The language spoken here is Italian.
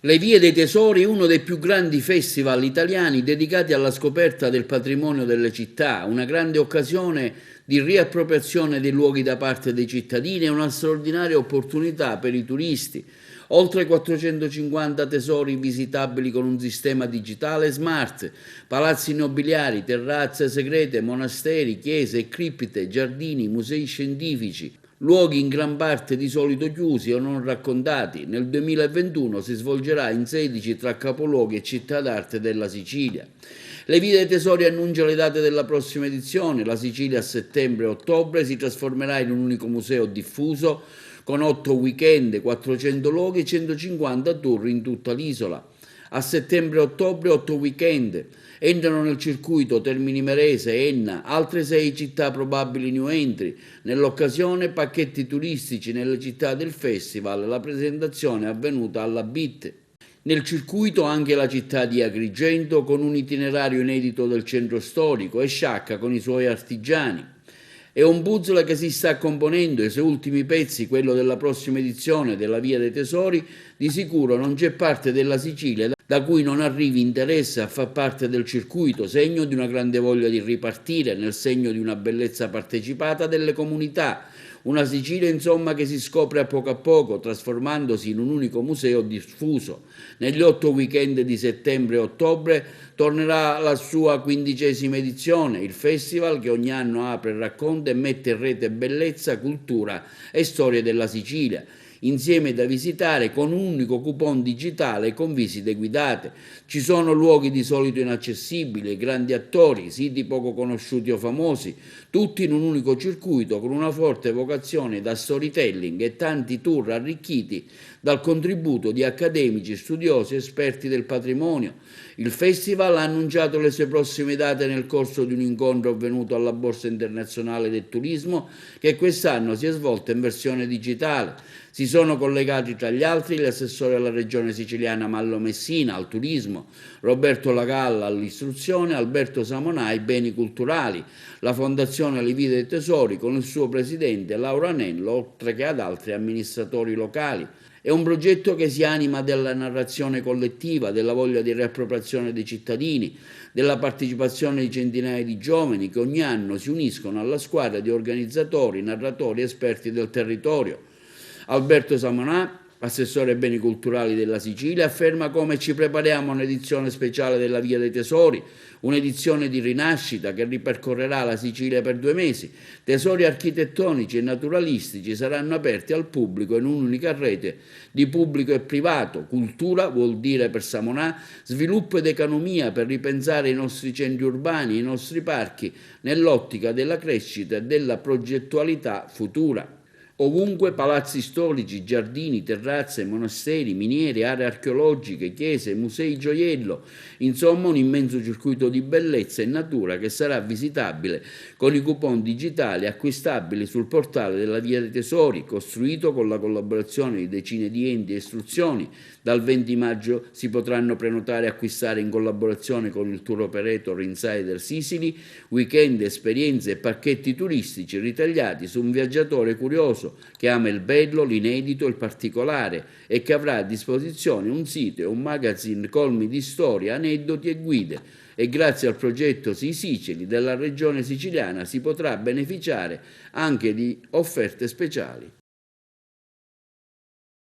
Le Vie dei Tesori, uno dei più grandi festival italiani dedicati alla scoperta del patrimonio delle città, una grande occasione di riappropriazione dei luoghi da parte dei cittadini e una straordinaria opportunità per i turisti. Oltre 450 tesori visitabili con un sistema digitale smart, palazzi nobiliari, terrazze segrete, monasteri, chiese e cripte, giardini, musei scientifici, luoghi in gran parte di solito chiusi o non raccontati. Nel 2021 si svolgerà in 16 tra capoluoghi e città d'arte della Sicilia. Le Vie dei Tesori annuncia le date della prossima edizione. La Sicilia a settembre e ottobre si trasformerà in un unico museo diffuso con 8 weekend, 400 luoghi e 150 tour in tutta l'isola. A settembre e ottobre 8 weekend. Entrano nel circuito Termini Imerese, Enna, altre 6 città probabili new entry. Nell'occasione pacchetti turistici nelle città del festival, la presentazione è avvenuta alla BIT. Nel circuito anche la città di Agrigento con un itinerario inedito del centro storico e Sciacca con i suoi artigiani. È un puzzle che si sta componendo e i suoi ultimi pezzi, quello della prossima edizione della Via dei Tesori, di sicuro non c'è parte della Sicilia da cui non arrivi interesse a far parte del circuito, segno di una grande voglia di ripartire, nel segno di una bellezza partecipata delle comunità. Una Sicilia insomma che si scopre a poco, trasformandosi in un unico museo diffuso. Negli 8 weekend di settembre e ottobre tornerà la sua 15ª edizione, il festival che ogni anno apre, racconta e mette in rete bellezza, cultura e storie della Sicilia, insieme da visitare con un unico coupon digitale con visite guidate. Ci sono luoghi di solito inaccessibili, grandi attori, siti poco conosciuti o famosi, tutti in un unico circuito con una forte vocazione da storytelling e tanti tour arricchiti dal contributo di accademici, studiosi, esperti del patrimonio. Il festival ha annunciato le sue prossime date nel corso di un incontro avvenuto alla Borsa Internazionale del Turismo che quest'anno si è svolto in versione digitale. Si sono collegati tra gli altri l'assessore alla regione siciliana Mallo Messina al turismo, Roberto Lagalla all'istruzione, Alberto Samonà ai beni culturali, la Fondazione Le Vie dei Tesori con il suo presidente Laura Anello, oltre che ad altri amministratori locali. È un progetto che si anima della narrazione collettiva, della voglia di riappropriazione dei cittadini, della partecipazione di centinaia di giovani che ogni anno si uniscono alla squadra di organizzatori, narratori e esperti del territorio. Alberto Samonà, assessore ai beni culturali della Sicilia, afferma come ci prepariamo a un'edizione speciale della Via dei Tesori, un'edizione di rinascita che ripercorrerà la Sicilia per 2 mesi. Tesori architettonici e naturalistici saranno aperti al pubblico in un'unica rete di pubblico e privato. Cultura vuol dire per Samonà sviluppo ed economia per ripensare i nostri centri urbani, i nostri parchi, nell'ottica della crescita e della progettualità futura. Ovunque palazzi storici, giardini, terrazze, monasteri, miniere, aree archeologiche, chiese, musei gioiello, insomma un immenso circuito di bellezza e natura che sarà visitabile con i coupon digitali acquistabili sul portale della Via dei Tesori, costruito con la collaborazione di decine di enti e istituzioni. Dal 20 maggio si potranno prenotare e acquistare in collaborazione con il tour operator Insider Sicily, weekend, esperienze e pacchetti turistici ritagliati su un viaggiatore curioso che ama il bello, l'inedito, il particolare e che avrà a disposizione un sito e un magazine colmi di storie, aneddoti e guide. E grazie al progetto Sea Sicily della regione siciliana si potrà beneficiare anche di offerte speciali.